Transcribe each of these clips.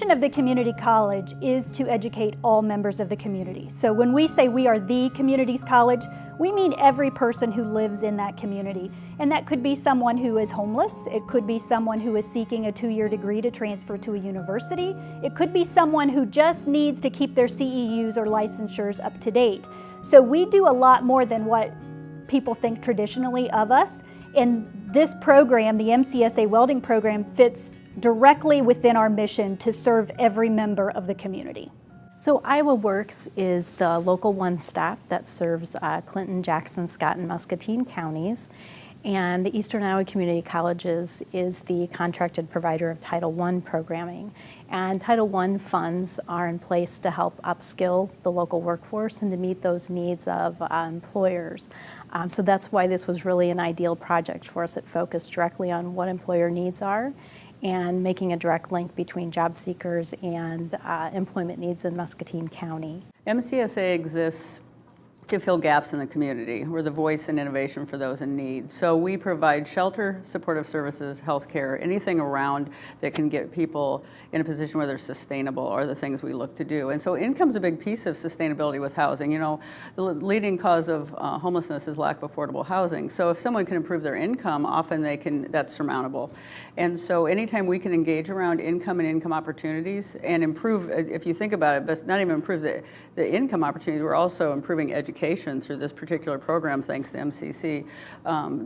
mission of the community college is to educate all members of the community. So when we say we are the community's college, we mean every person who lives in that community. And that could be someone who is homeless. It could be someone who is seeking a 2-year degree to transfer to a university. It could be someone who just needs to keep their CEUs or licensures up to date. So we do a lot more than what people think traditionally of us. And this program, the MCSA welding program, fits directly within our mission to serve every member of the community. So Iowa Works is the local one-stop that serves Clinton, Jackson, Scott, and Muscatine counties. And Eastern Iowa Community Colleges is the contracted provider of Title I programming. And Title I funds are in place to help upskill the local workforce and to meet those needs of employers. So that's why this was really an ideal project for us. It focused directly on what employer needs are and making a direct link between job seekers and employment needs in Muscatine County. MCSA exists to fill gaps in the community. We're the voice and innovation for those in need. So we provide shelter, supportive services, healthcare, anything around that can get people in a position where they're sustainable are the things we look to do. And so income's a big piece of sustainability with housing. You know, the leading cause of homelessness is lack of affordable housing. So if someone can improve their income, often that's surmountable. And so anytime we can engage around income and income opportunities and improve, if you think about it, but not even improve the income opportunities, we're also improving education through this particular program thanks to MCC.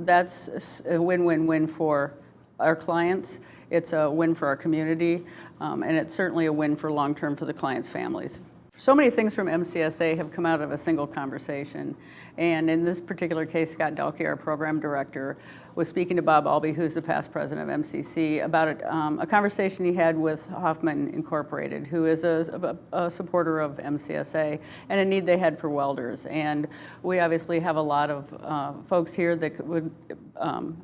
That's a win-win-win for our clients. It's a win for our community, and it's certainly a win for long-term for the clients' families. So many things from MCSA have come out of a single conversation. And in this particular case, Scott Delkey, our program director, was speaking to Bob Albee, who's the past president of MCC, about a conversation he had with Hoffman Incorporated, who is a supporter of MCSA, and a need they had for welders. And we obviously have a lot of folks here that would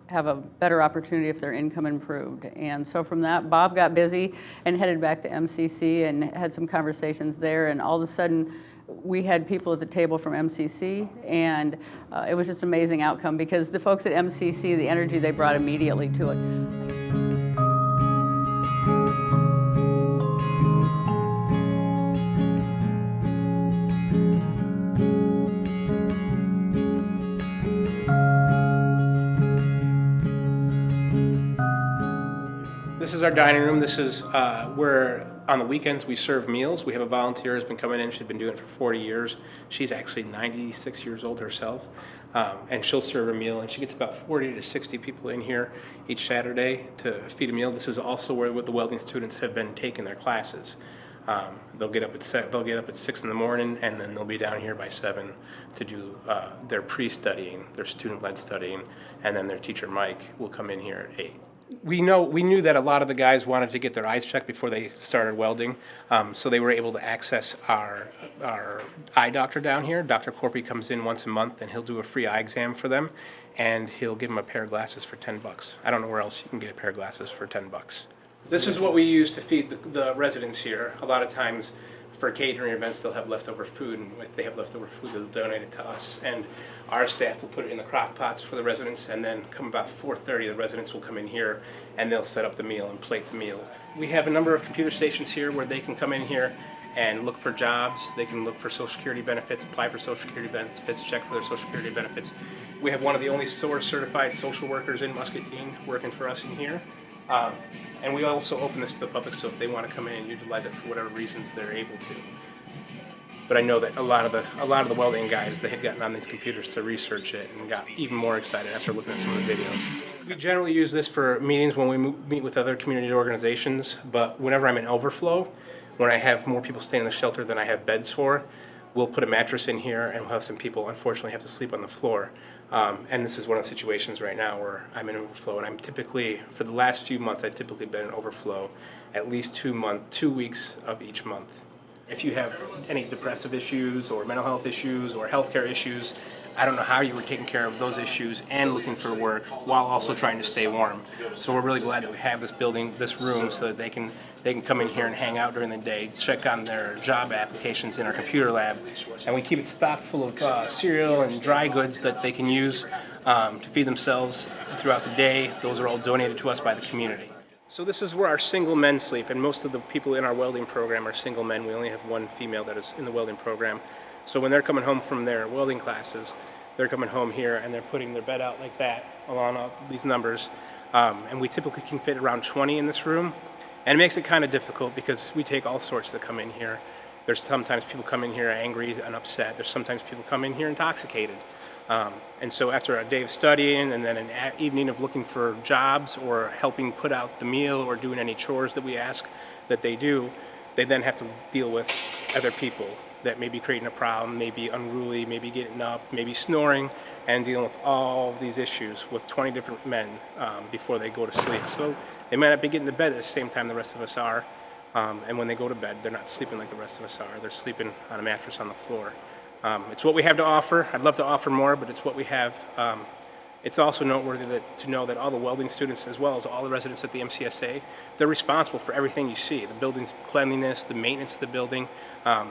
have a better opportunity if their income improved. And so from that, Bob got busy and headed back to MCC and had some conversations there, and all of a sudden, we had people at the table from MCC, and it was just an amazing outcome because the folks at MCC, the energy they brought immediately to it. This is our dining room. This is where on the weekends we serve meals. We have a volunteer who's been coming in. She's been doing it for 40 years. She's actually 96 years old herself, and she'll serve a meal. And she gets about 40 to 60 people in here each Saturday to feed a meal. This is also where the welding students have been taking their classes. They'll get up at 6 in the morning, and then they'll be down here by 7 to do their pre-studying, their student-led studying, and then their teacher Mike will come in here at 8. We knew that a lot of the guys wanted to get their eyes checked before they started welding, so they were able to access our eye doctor down here. Dr. Corpy comes in once a month, and he'll do a free eye exam for them, and he'll give them a pair of glasses for $10. I don't know where else you can get a pair of glasses for $10. This is what we use to feed the residents here. A lot of times, for catering events, they'll have leftover food, and if they have leftover food, they'll donate it to us. And our staff will put it in the crock pots for the residents, and then come about 4:30, the residents will come in here, and they'll set up the meal and plate the meal. We have a number of computer stations here where they can come in here and look for jobs. They can look for Social Security benefits, apply for Social Security benefits, check for their Social Security benefits. We have one of the only SOAR certified social workers in Muscatine working for us in here. And we also open this to the public, so if they want to come in and utilize it for whatever reasons, they're able to. But I know that a lot of the welding guys, they had gotten on these computers to research it and got even more excited after looking at some of the videos. We generally use this for meetings when we meet with other community organizations, but whenever I'm in overflow, when I have more people staying in the shelter than I have beds for, we'll put a mattress in here, and we'll have some people unfortunately have to sleep on the floor. And this is one of the situations right now where I'm in overflow, and I'm typically, for the last few months, I've typically been in overflow at least 2 weeks of each month. If you have any depressive issues or mental health issues or healthcare issues, I don't know how you were taking care of those issues and looking for work while also trying to stay warm. So we're really glad that we have this building, this room, so that they can come in here and hang out during the day, check on their job applications in our computer lab, and we keep it stocked full of cereal and dry goods that they can use to feed themselves throughout the day. Those are all donated to us by the community. So this is where our single men sleep, and most of the people in our welding program are single men. We only have one female that is in the welding program. So when they're coming home from their welding classes, they're coming home here and they're putting their bed out like that along all these numbers. And we typically can fit around 20 in this room. And it makes it kind of difficult because we take all sorts that come in here. There's sometimes people come in here angry and upset. There's sometimes people come in here intoxicated. And so after a day of studying and then an evening of looking for jobs or helping put out the meal or doing any chores that we ask that they do, they then have to deal with other people that may be creating a problem, maybe unruly, maybe getting up, maybe snoring, and dealing with all of these issues with 20 different men before they go to sleep. So they might not be getting to bed at the same time the rest of us are. And when they go to bed, they're not sleeping like the rest of us are. They're sleeping on a mattress on the floor. It's what we have to offer. I'd love to offer more, but it's what we have. It's also noteworthy to know that all the welding students, as well as all the residents at the MCSA, they're responsible for everything you see. The building's cleanliness, the maintenance of the building,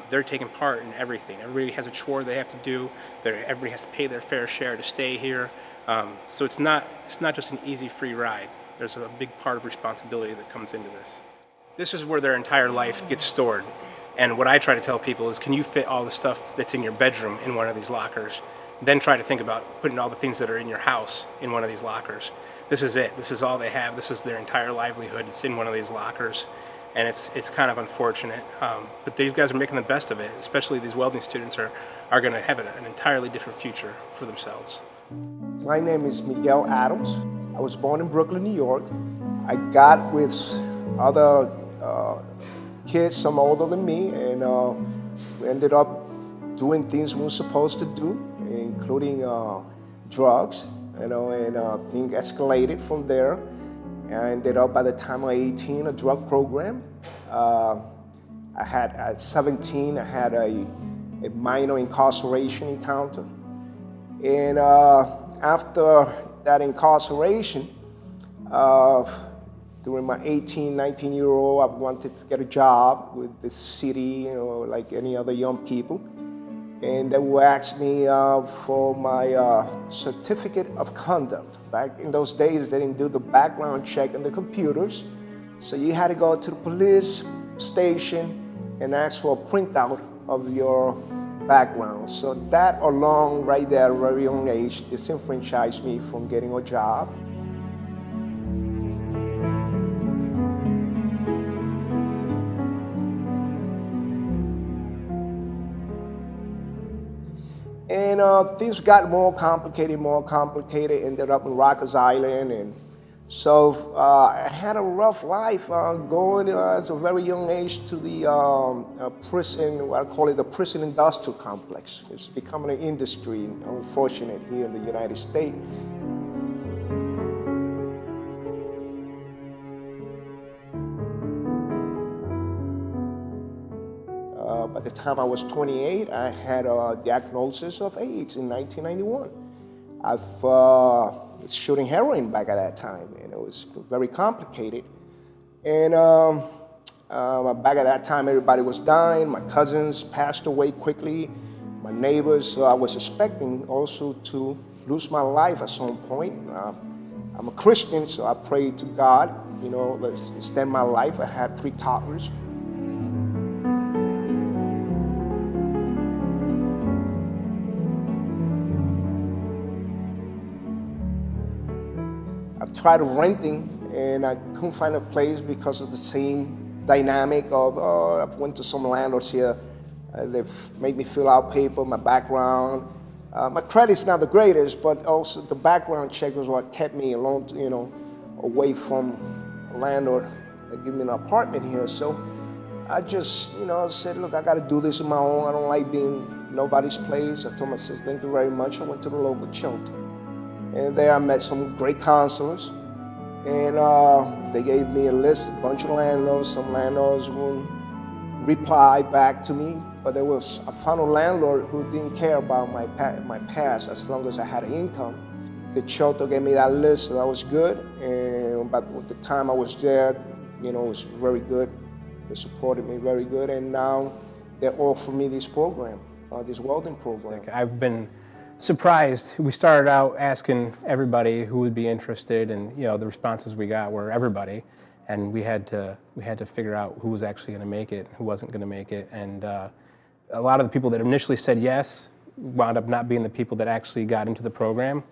they're taking part in everything. Everybody has a chore they have to do. Everybody has to pay their fair share to stay here. So it's not just an easy, free ride. There's a big part of responsibility that comes into this. This is where their entire life gets stored. And what I try to tell people is, can you fit all the stuff that's in your bedroom in one of these lockers? Then try to think about putting all the things that are in your house in one of these lockers. This is it. This is all they have. This is their entire livelihood. It's in one of these lockers. And it's kind of unfortunate. But these guys are making the best of it. Especially these welding students are going to have an entirely different future for themselves. My name is Miguel Adams. I was born in Brooklyn, New York. I got with other kids, some older than me, and we ended up doing things we were supposed to do, including drugs, and things escalated from there. I ended up, by the time I was 18, a drug program. At 17, I had a minor incarceration encounter. And after that incarceration, during my 18, 19-year-old, I wanted to get a job with the city, like any other young people. And they would ask me for my certificate of conduct. Back in those days, they didn't do the background check on the computers. So you had to go to the police station and ask for a printout of your background. So that alone, right there at a very young age, disenfranchised me from getting a job. And things got more complicated, ended up in Rikers Island. And so I had a rough life going at a very young age to the prison, what I call it the prison industrial complex. It's becoming an industry, unfortunate, here in the United States. By the time I was 28, I had a diagnosis of AIDS in 1991. I was shooting heroin back at that time, and it was very complicated. And back at that time, everybody was dying. My cousins passed away quickly, my neighbors. So I was expecting also to lose my life at some point. I'm a Christian, so I prayed to God, let's extend my life. I had 3 toddlers. I tried renting, and I couldn't find a place because of the same dynamic of, I've went to some landlords here. They've made me fill out paper, my background. My credit's not the greatest, but also the background check was what kept me alone, away from a landlord that gave me an apartment here. So I just, said, look, I got to do this on my own. I don't like being nobody's place. I told my sister, thank you very much. I went to the local shelter. And there I met some great counselors, and they gave me a list, a bunch of landlords. Some landlords wouldn't reply back to me, but I found a landlord who didn't care about my past as long as I had an income. The shelter gave me that list, so that was good. And by the time I was there, it was very good. They supported me very good, and now they offer me this program, this welding program. I've been surprised. We started out asking everybody who would be interested, and the responses we got were everybody. and we had to figure out who was actually going to make it, who wasn't going to make it, and a lot of the people that initially said yes wound up not being the people that actually got into the program.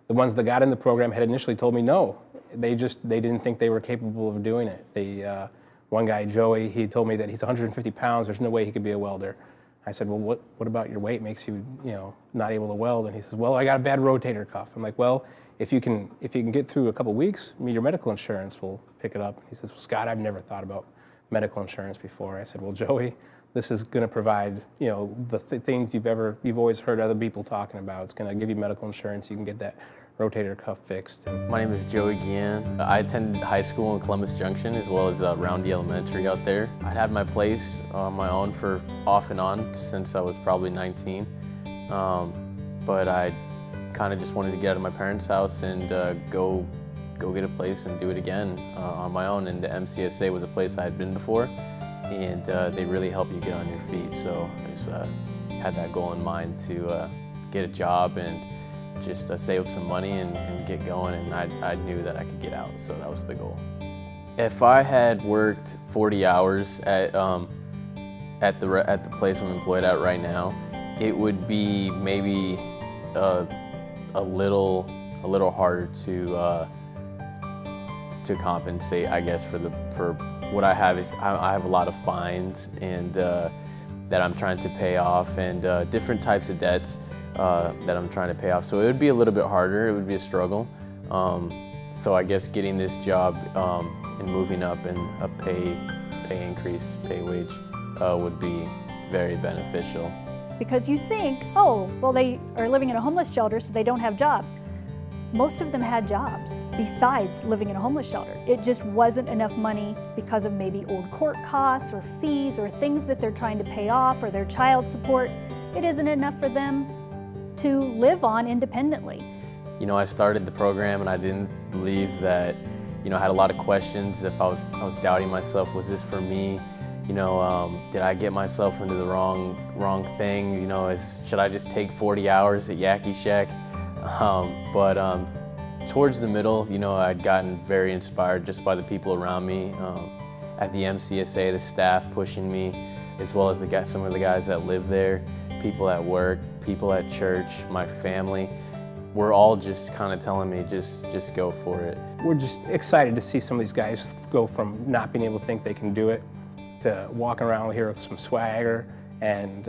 The ones that got in the program had initially told me no. They didn't think they were capable of doing it. One guy, Joey, he told me that he's 150 pounds. There's no way he could be a welder. I said, well, what about your weight makes you, not able to weld? And he says, well, I got a bad rotator cuff. I'm like, well, if you can get through a couple weeks, your medical insurance will pick it up. He says, well, Scott, I've never thought about medical insurance before. I said, well, Joey, this is going to provide, the things you've always heard other people talking about. It's going to give you medical insurance. You can get that rotator cuff fixed. My name is Joey Guillen. I attended high school in Columbus Junction as well as Roundy Elementary out there. I'd had my place on my own for off and on since I was probably 19. But I kind of just wanted to get out of my parents' house and go get a place and do it again on my own. And the MCSA was a place I had been before, and they really help you get on your feet. So I just had that goal in mind to get a job and just save up some money and get going, and I knew that I could get out, so that was the goal. If I had worked 40 hours at the place I'm employed at right now, it would be maybe a little harder to compensate, I guess, for what I have. Is I have a lot of fines and that I'm trying to pay off, and different types of debts that I'm trying to pay off. So it would be a little bit harder, it would be a struggle. So I guess getting this job and moving up and a pay wage would be very beneficial. Because you think, oh, well, they are living in a homeless shelter, so they don't have jobs. Most of them had jobs besides living in a homeless shelter. It just wasn't enough money because of maybe old court costs or fees or things that they're trying to pay off or their child support. It isn't enough for them to live on independently. I started the program and I didn't believe that, I had a lot of questions. If I was doubting myself, was this for me? Did I get myself into the wrong thing? Should I just take 40 hours at Yaki Shack? But towards the middle, I'd gotten very inspired just by the people around me. At the MCSA, the staff pushing me, as well as some of the guys that live there, people at work, people at church, my family. We're all just kind of telling me, just go for it. We're just excited to see some of these guys go from not being able to think they can do it to walking around here with some swagger and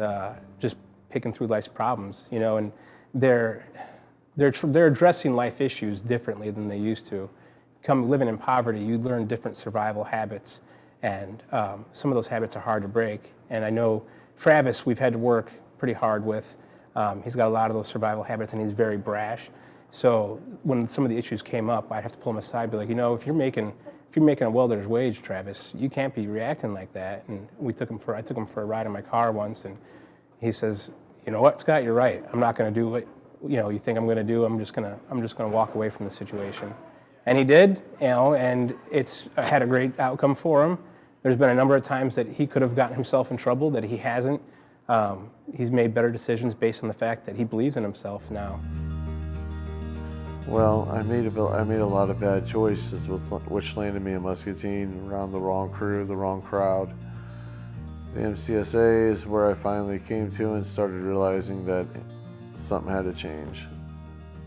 just picking through life's problems, and they're addressing life issues differently than they used to. Living in poverty, you learn different survival habits, and some of those habits are hard to break. And I know Travis, we've had to work pretty hard with. He's got a lot of those survival habits, and he's very brash. So when some of the issues came up, I'd have to pull him aside, and be like, if you're making a welder's wage, Travis, you can't be reacting like that. And I took him for a ride in my car once, and he says, you know what, Scott, you're right. I'm not going to do what you think I'm going to do. I'm just going to walk away from the situation. And he did, and it's had a great outcome for him. There's been a number of times that he could have gotten himself in trouble that he hasn't. He's made better decisions based on the fact that he believes in himself now. Well, I made a lot of bad choices, which landed me in Muscatine, around the wrong crew, the wrong crowd. The MCSA is where I finally came to and started realizing that something had to change.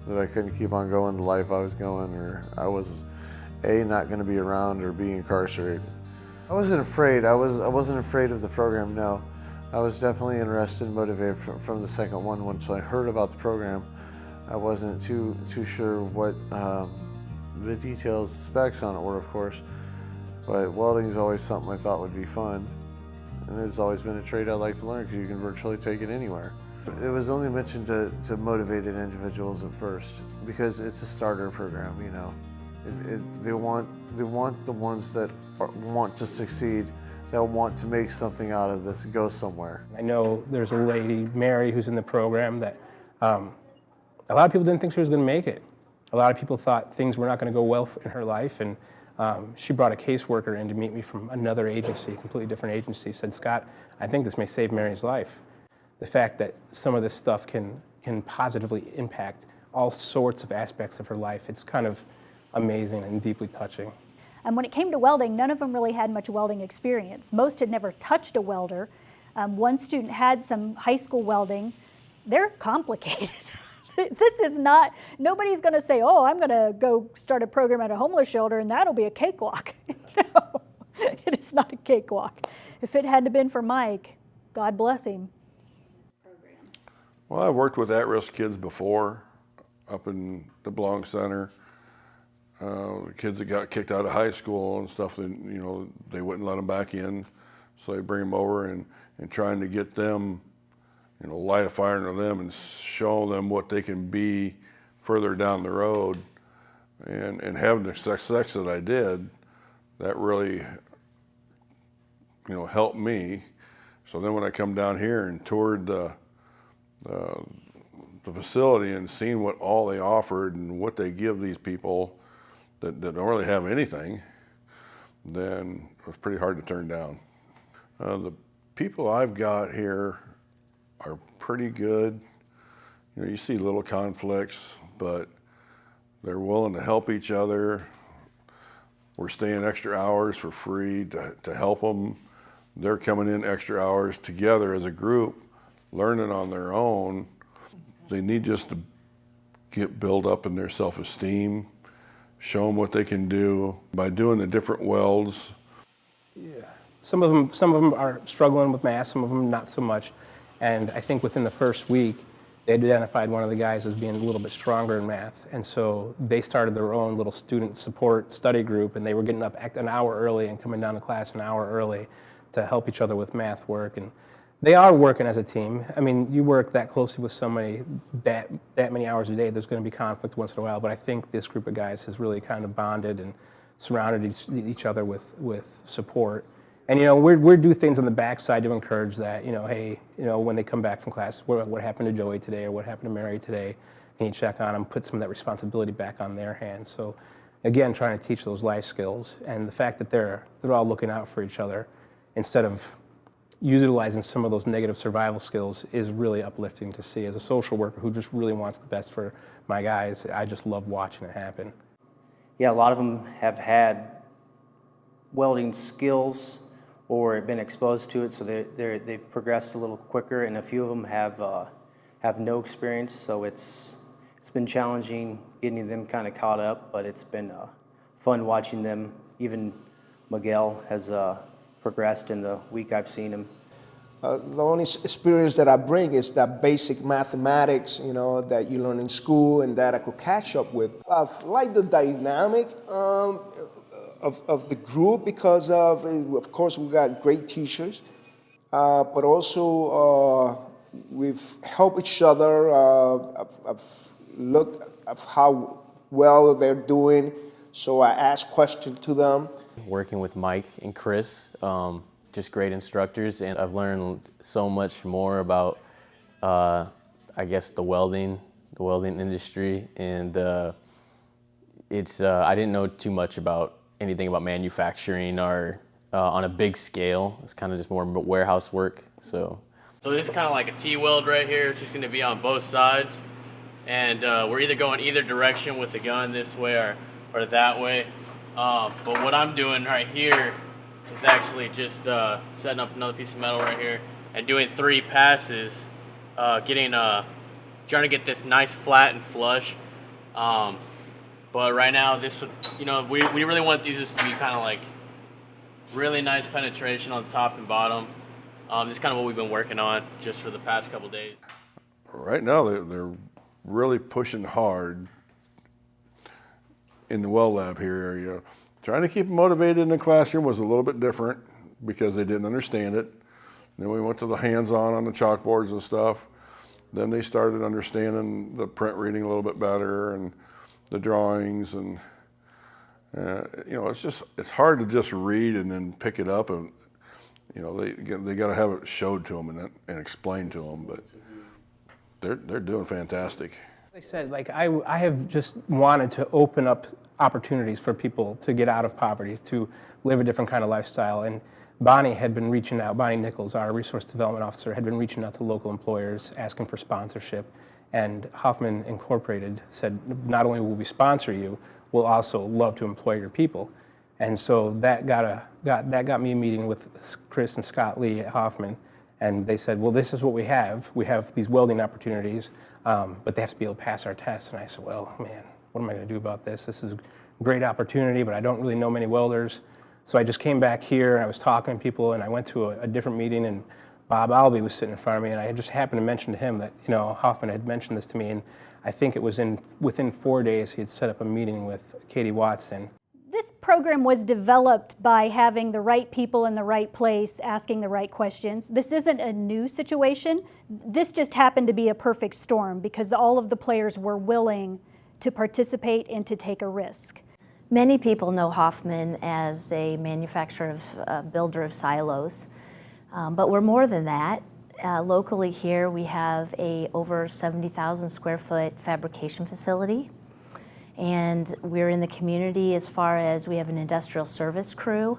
That I couldn't keep on going the life I was going, or I was A, not going to be around, or B, incarcerated. I wasn't afraid. I wasn't afraid of the program, no. I was definitely interested and motivated from the second one. Once I heard about the program, I wasn't too sure what the details, specs on it were, of course. But welding is always something I thought would be fun. And it's always been a trade I'd like to learn because you can virtually take it anywhere. It was only mentioned to motivated individuals at first because it's a starter program, They want the ones that want to succeed, that want to make something out of this, go somewhere. I know there's a lady, Mary, who's in the program that a lot of people didn't think she was going to make it. A lot of people thought things were not going to go well in her life, and she brought a caseworker in to meet me from another agency, a completely different agency, said, Scott, I think this may save Mary's life. The fact that some of this stuff can positively impact all sorts of aspects of her life, it's kind of amazing and deeply touching. And when it came to welding, none of them really had much welding experience. Most had never touched a welder. One student had some high school welding. They're complicated. This is not, nobody's going to say, oh, I'm going to go start a program at a homeless shelter and that'll be a cakewalk. No, it is not a cakewalk. If it hadn't been for Mike, God bless him. Well, I've worked with at-risk kids before up in the Muscatine Center. Kids that got kicked out of high school and stuff, that, you know, they wouldn't let them back in, so they bring them over and trying to get them, you know, light a fire under them and show them what they can be further down the road. And having the success that I did, that really, you know, helped me. So then when I come down here and toured the facility and seen what all they offered and what they give these people that don't really have anything, then it was pretty hard to turn down. The people I've got here are pretty good. You know, you see little conflicts, but they're willing to help each other. We're staying extra hours for free to help them. They're coming in extra hours together as a group, learning on their own. They need just to build up in their self-esteem, show them what they can do by doing the different welds. Yeah. Some of them are struggling with math, some of them not so much. And I think within the first week, they identified one of the guys as being a little bit stronger in math. And so they started their own little student support study group, and they were getting up an hour early and coming down to class an hour early to help each other with math work. And they are working as a team. I mean, you work that closely with somebody that many hours a day, there's going to be conflict once in a while, but I think this group of guys has really kind of bonded and surrounded each other with support. And, you know, we do things on the backside to encourage that, you know, hey, you know, when they come back from class, what happened to Joey today or what happened to Mary today? Can you check on them, put some of that responsibility back on their hands? So, again, trying to teach those life skills, and the fact that they're all looking out for each other instead of utilizing some of those negative survival skills is really uplifting to see. As a social worker who just really wants the best for my guys, I just love watching it happen. Yeah, a lot of them have had welding skills or been exposed to it, so they've progressed a little quicker, and a few of them have no experience, so it's been challenging getting them kind of caught up, but it's been fun watching them. Even Miguel has progressed in the week I've seen him. The only experience that I bring is that basic mathematics, you know, that you learn in school and that I could catch up with. I like the dynamic of the group because of course, we got great teachers, but also we've helped each other. I've looked at how well they're doing, so I ask questions to them. Working with Mike and Chris, just great instructors, and I've learned so much more about, I guess, the welding industry, and I didn't know too much about anything about manufacturing or on a big scale. It's kind of just more warehouse work. So this is kind of like a T-weld right here. It's just going to be on both sides, and we're either going either direction with the gun, this way or that way. But what I'm doing right here is actually just setting up another piece of metal right here and doing 3 passes, trying to get this nice flat and flush. But right now, this, you know, we really want these just to be kind of like really nice penetration on top and bottom. This is kind of what we've been working on just for the past couple days. Right now, they're really pushing hard in the weld lab here area. Trying to keep them motivated in the classroom was a little bit different because they didn't understand it. Then we went to the hands-on the chalkboards and stuff. Then they started understanding the print reading a little bit better and the drawings, and you know, it's hard to just read and then pick it up, and you know, they got to have it showed to them and explained to them, but they're doing fantastic. Like I said, like I have just wanted to open up opportunities for people to get out of poverty, to live a different kind of lifestyle, and Bonnie had been reaching out, Bonnie Nichols, our resource development officer, had been reaching out to local employers asking for sponsorship. And Hoffman Incorporated said, not only will we sponsor you, we'll also love to employ your people. And so that got me a meeting with Chris and Scott Lee at Hoffman, and they said, well, this is what we have. We have these welding opportunities, but they have to be able to pass our tests. And I said, well, man, what am I going to do about this? This is a great opportunity, but I don't really know many welders. So I just came back here, and I was talking to people, and I went to a different meeting, and Bob Albee was sitting in front of me, and I just happened to mention to him that, Hoffman had mentioned this to me, and I think it was within 4 days he had set up a meeting with Katie Watson. This program was developed by having the right people in the right place, asking the right questions. This isn't a new situation. This just happened to be a perfect storm because all of the players were willing to participate and to take a risk. Many people know Hoffman as a manufacturer of builder of silos, but we're more than that. Locally here we have a over 70,000 square foot fabrication facility, and we're in the community as far as we have an industrial service crew.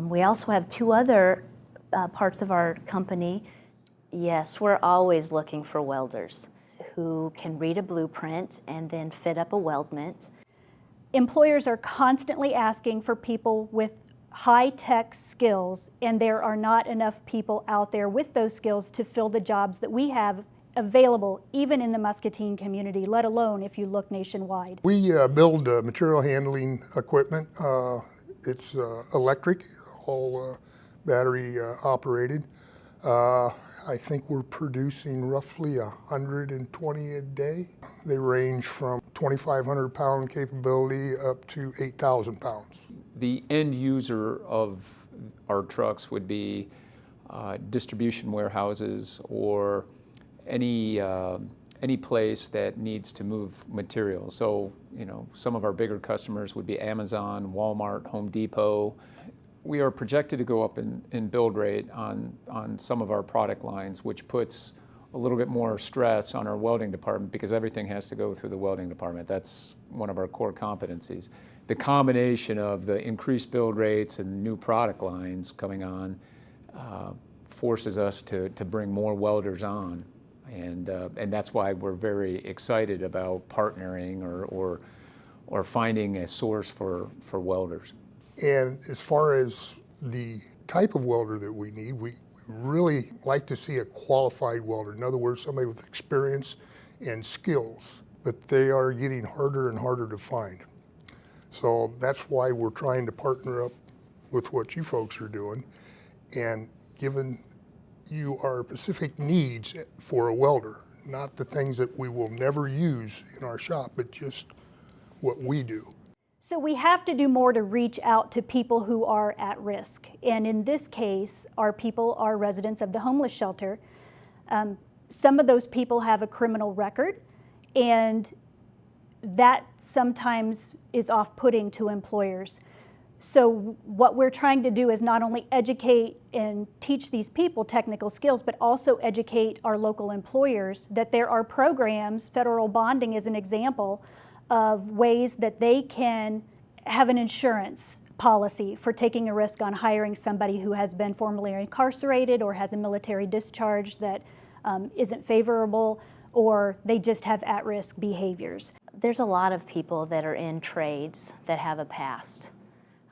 We also have two other parts of our company. Yes, we're always looking for welders who can read a blueprint and then fit up a weldment. Employers are constantly asking for people with high-tech skills, and there are not enough people out there with those skills to fill the jobs that we have available, even in the Muscatine community, let alone if you look nationwide. We build material handling equipment. It's electric, all battery operated. I think we're producing roughly 120 a day. They range from 2,500 pound capability up to 8,000 pounds. The end user of our trucks would be distribution warehouses or any place that needs to move material. So, some of our bigger customers would be Amazon, Walmart, Home Depot. We are projected to go up in build rate on some of our product lines, which puts a little bit more stress on our welding department because everything has to go through the welding department. That's one of our core competencies. The combination of the increased build rates and new product lines coming on forces us to bring more welders on. And that's why we're very excited about partnering or finding a source for welders. And as far as the type of welder that we need, we really like to see a qualified welder. In other words, somebody with experience and skills, but they are getting harder and harder to find. So that's why we're trying to partner up with what you folks are doing and giving you our specific needs for a welder, not the things that we will never use in our shop, but just what we do. So we have to do more to reach out to people who are at risk. And in this case, our people are residents of the homeless shelter. Some of those people have a criminal record, and that sometimes is off-putting to employers. So what we're trying to do is not only educate and teach these people technical skills, but also educate our local employers that there are programs, federal bonding is an example, of ways that they can have an insurance policy for taking a risk on hiring somebody who has been formerly incarcerated or has a military discharge that isn't favorable, or they just have at-risk behaviors. There's a lot of people that are in trades that have a past.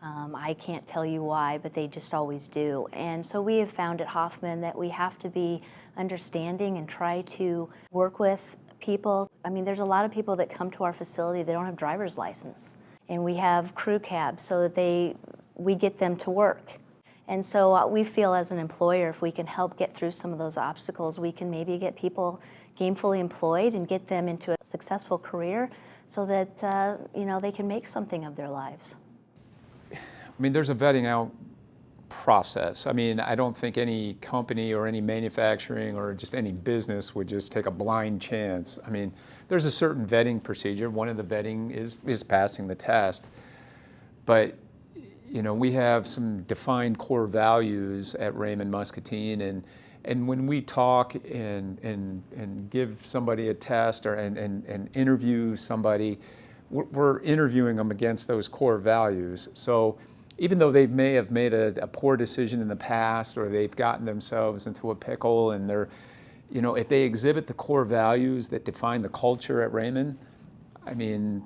I can't tell you why, but they just always do. And so we have found at Hoffman that we have to be understanding and try to work with people. I mean, there's a lot of people that come to our facility, they don't have driver's license. And we have crew cabs so that we get them to work. And so we feel as an employer, if we can help get through some of those obstacles, we can maybe get people gainfully employed and get them into a successful career so that they can make something of their lives. I mean, there's a vetting out process. I mean, I don't think any company or any manufacturing or just any business would just take a blind chance. I mean, there's a certain vetting procedure. One of the vetting is passing the test. But, we have some defined core values at Raymond Muscatine, and when we talk and give somebody a test and interview somebody, we're interviewing them against those core values. So even though they may have made a poor decision in the past, or they've gotten themselves into a pickle, and they're, if they exhibit the core values that define the culture at Raymond, I mean,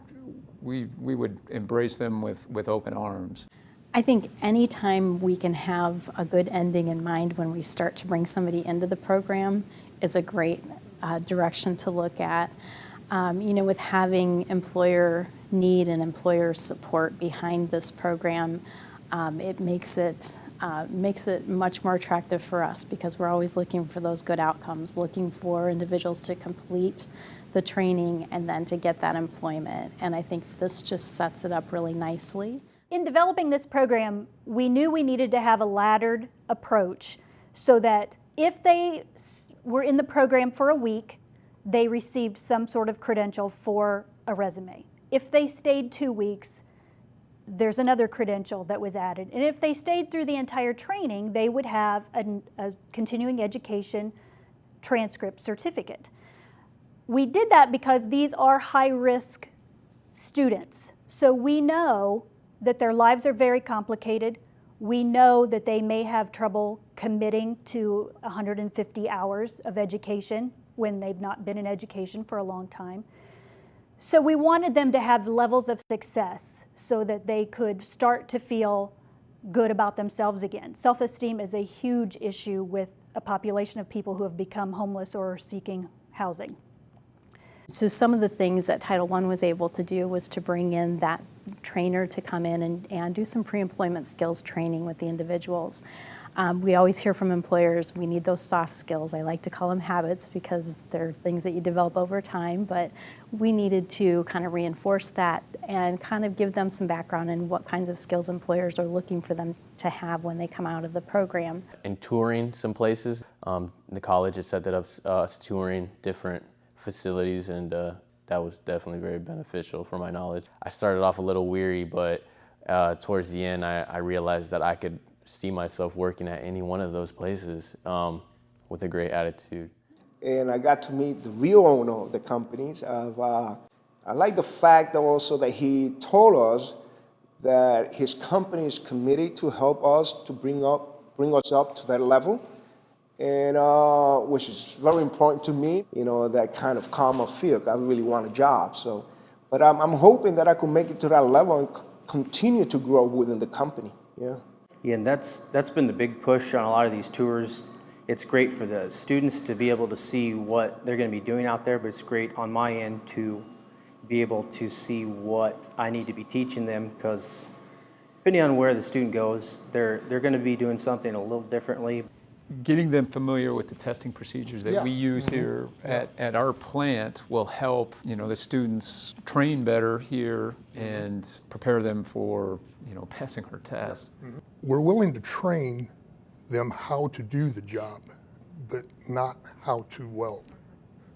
we would embrace them with open arms. I think anytime we can have a good ending in mind when we start to bring somebody into the program is a great direction to look at. With having employer need and employer support behind this program, it makes it much more attractive for us because we're always looking for those good outcomes, looking for individuals to complete the training and then to get that employment. And I think this just sets it up really nicely. In developing this program, we knew we needed to have a laddered approach so that if they were in the program for a week, they received some sort of credential for a resume. If they stayed 2 weeks, there's another credential that was added. And if they stayed through the entire training, they would have a continuing education transcript certificate. We did that because these are high-risk students. So we know that their lives are very complicated. We know that they may have trouble committing to 150 hours of education when they've not been in education for a long time. So we wanted them to have levels of success so that they could start to feel good about themselves again. Self-esteem is a huge issue with a population of people who have become homeless or seeking housing. So some of the things that Title I was able to do was to bring in that trainer to come in and do some pre-employment skills training with the individuals. We always hear from employers, we need those soft skills. I like to call them habits because they're things that you develop over time, but we needed to kind of reinforce that and kind of give them some background in what kinds of skills employers are looking for them to have when they come out of the program. In touring some places, the college had set that up us touring different facilities, and that was definitely very beneficial for my knowledge. I started off a little weary, but towards the end I realized that I could see myself working at any one of those places with a great attitude. And I got to meet the real owner of the companies. I like the fact also that he told us that his company is committed to help us to bring us up to that level, and which is very important to me. That kind of calm of feel. I really want a job. So, but I'm hoping that I can make it to that level and continue to grow within the company. Yeah. Yeah, and that's been the big push on a lot of these tours. It's great for the students to be able to see what they're going to be doing out there, but it's great on my end to be able to see what I need to be teaching them, because depending on where the student goes, they're going to be doing something a little differently. Getting them familiar with the testing procedures that we use here at our plant will help, the students train better here and prepare them for, passing our test. We're willing to train them how to do the job, but not how to weld.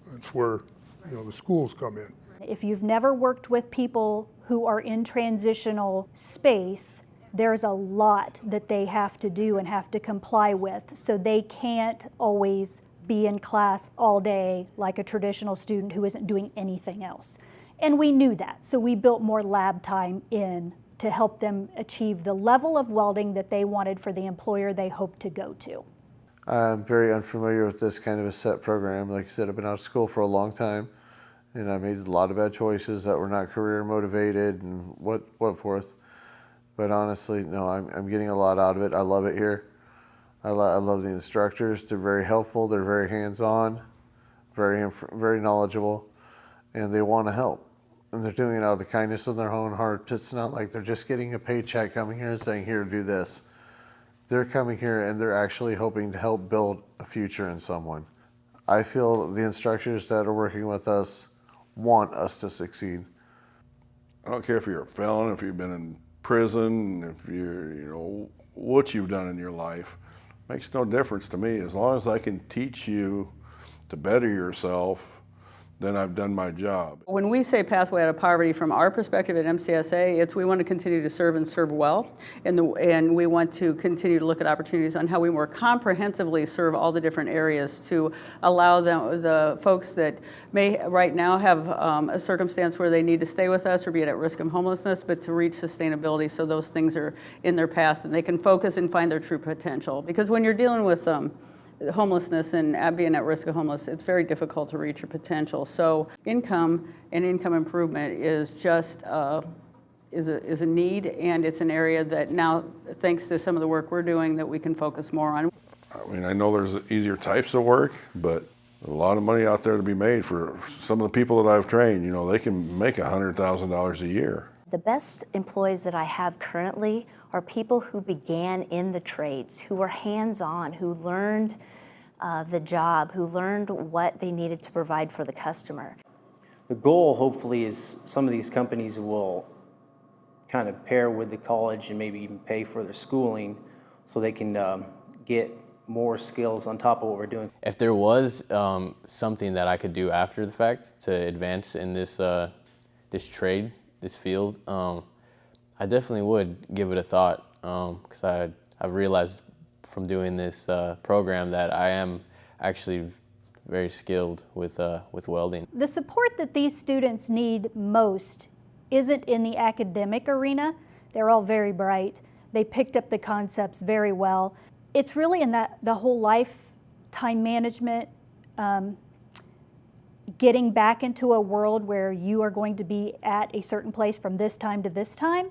That's where, the schools come in. If you've never worked with people who are in transitional space, there's a lot that they have to do and have to comply with, so they can't always be in class all day like a traditional student who isn't doing anything else. And we knew that, so we built more lab time in to help them achieve the level of welding that they wanted for the employer they hoped to go to. I'm very unfamiliar with this kind of a set program. Like I said, I've been out of school for a long time, and I made a lot of bad choices that were not career motivated and what forth. But honestly, no, I'm getting a lot out of it. I love it here. I love the instructors. They're very helpful. They're very hands-on, very knowledgeable, and they want to help. And they're doing it out of the kindness of their own heart. It's not like they're just getting a paycheck coming here and saying, here, do this. They're coming here and they're actually hoping to help build a future in someone. I feel the instructors that are working with us want us to succeed. I don't care if you're a felon, if you've been in prison, if you're, what you've done in your life. Makes no difference to me. As long as I can teach you to better yourself, then I've done my job. When we say pathway out of poverty, from our perspective at MCSA, we want to continue to serve and serve well, and we want to continue to look at opportunities on how we more comprehensively serve all the different areas to allow the folks that may right now have a circumstance where they need to stay with us or be at risk of homelessness, but to reach sustainability so those things are in their past and they can focus and find their true potential. Because when you're dealing with homelessness and being at risk of homeless, it's very difficult to reach your potential. So income and income improvement is just is a need, and it's an area that now, thanks to some of the work we're doing, that we can focus more on. I mean, I know there's easier types of work, but a lot of money out there to be made for some of the people that I've trained. You know, they can make $100,000 a year. The best employees that I have currently are people who began in the trades, who were hands-on, who learned the job, who learned what they needed to provide for the customer. The goal, hopefully, is some of these companies will kind of pair with the college and maybe even pay for their schooling so they can get more skills on top of what we're doing. If there was something that I could do after the fact to advance in this this trade, this field, I definitely would give it a thought, because I've realized from doing this program that I am actually very skilled with welding. The support that these students need most isn't in the academic arena. They're all very bright. They picked up the concepts very well. It's really in the whole life, time management, getting back into a world where you are going to be at a certain place from this time to this time,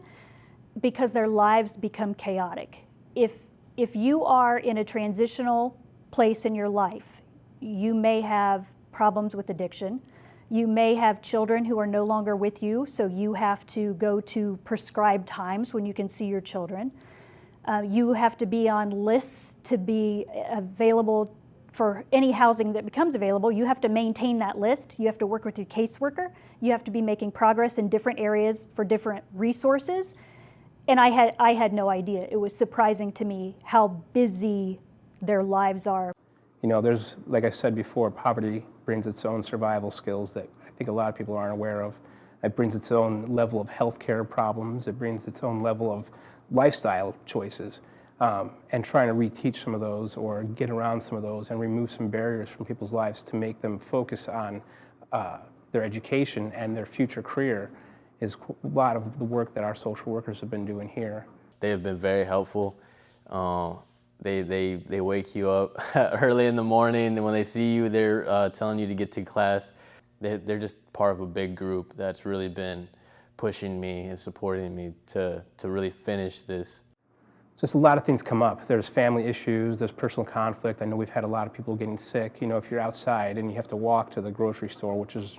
because their lives become chaotic. If you are in a transitional place in your life, you may have problems with addiction. You may have children who are no longer with you, so you have to go to prescribed times when you can see your children. You have to be on lists to be available for any housing that becomes available. You have to maintain that list. You have to work with your caseworker. You have to be making progress in different areas for different resources. And I had no idea. It was surprising to me how busy their lives are. You know, there's, like I said before, poverty brings its own survival skills that I think a lot of people aren't aware of. It brings its own level of healthcare problems. It brings its own level of lifestyle choices. And trying to reteach some of those or get around some of those and remove some barriers from people's lives to make them focus on their education and their future career is a lot of the work that our social workers have been doing here. They have been very helpful. They wake you up early in the morning, and when they see you, they're telling you to get to class. They're just part of a big group that's really been pushing me and supporting me to really finish this. Just a lot of things come up. There's family issues, there's personal conflict. I know we've had a lot of people getting sick. You know, if you're outside and you have to walk to the grocery store, which is,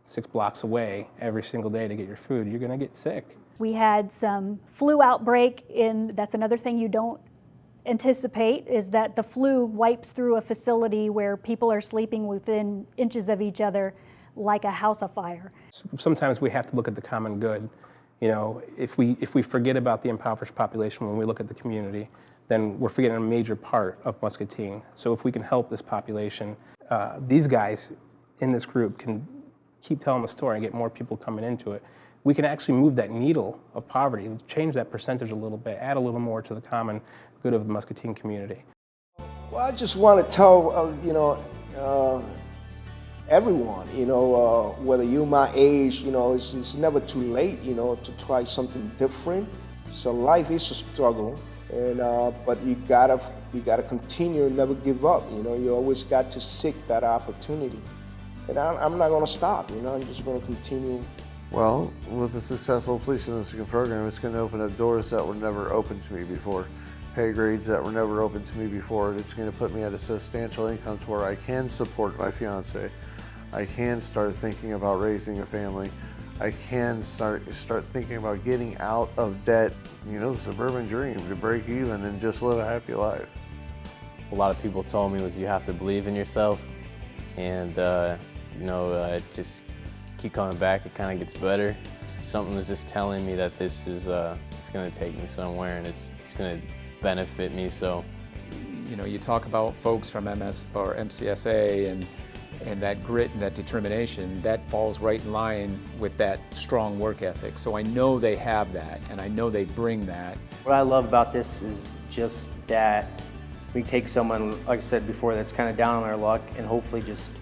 6 blocks away every single day to get your food, you're gonna get sick. We had some flu outbreak, and that's another thing you don't anticipate, is that the flu wipes through a facility where people are sleeping within inches of each other like a house afire. Sometimes we have to look at the common good. You know, if we forget about the impoverished population when we look at the community, then we're forgetting a major part of Muscatine. So if we can help this population, these guys in this group can keep telling the story and get more people coming into it. We can actually move that needle of poverty, change that percentage a little bit, add a little more to the common good of the Muscatine community. Well, I just want to tell, everyone, whether you're my age, it's never too late, to try something different. So life is a struggle, and but you gotta continue and never give up. You always got to seek that opportunity, and I'm not gonna stop. I'm just gonna continue. Well, with the successful police enlistment program, it's going to open up doors that were never open to me before, pay grades that were never open to me before. It's going to put me at a substantial income to where I can support my fiance. I can start thinking about raising a family. I can start thinking about getting out of debt, the suburban dream, to break even and just live a happy life. A lot of people told me was you have to believe in yourself, and just keep coming back. It kind of gets better. Something was just telling me that this is it's going to take me somewhere, and it's going to benefit me. So, you talk about folks from MS or MCSA and that grit and that determination, that falls right in line with that strong work ethic. So I know they have that, and I know they bring that. What I love about this is just that we take someone, like I said before, that's kind of down on their luck and hopefully just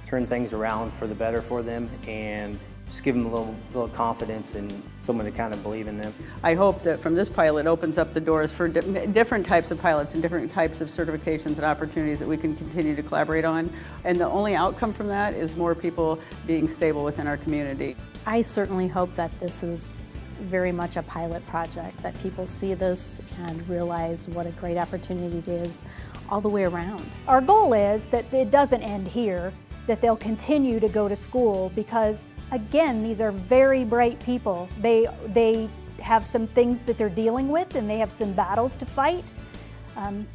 turn things around for the better for them and just give them a little confidence and someone to kind of believe in them. I hope that from this pilot opens up the doors for different types of pilots and different types of certifications and opportunities that we can continue to collaborate on. And the only outcome from that is more people being stable within our community. I certainly hope that this is very much a pilot project, that people see this and realize what a great opportunity it is all the way around. Our goal is that it doesn't end here, that they'll continue to go to school because, again, these are very bright people. They have some things that they're dealing with and they have some battles to fight,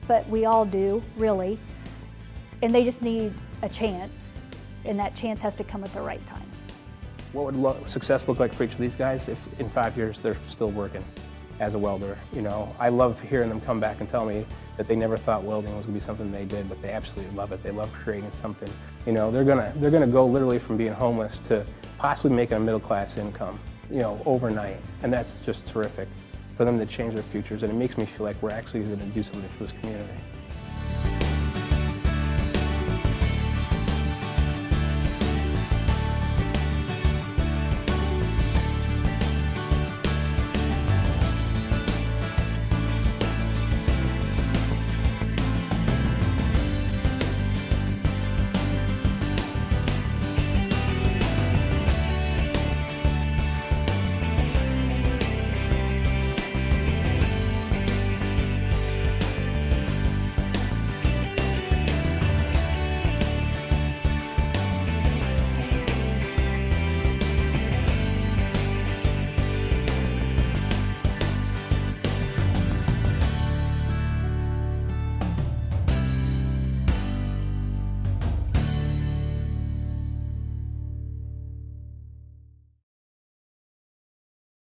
but we all do, really. And they just need a chance, and that chance has to come at the right time. What would success look like for each of these guys if in 5 years they're still working as a welder? You know, I love hearing them come back and tell me that they never thought welding was gonna be something they did, but they absolutely love it. They love creating something. You know, they're gonna go literally from being homeless to possibly making a middle-class income, you know, overnight. And that's just terrific for them to change their futures. And it makes me feel like we're actually gonna do something for this community.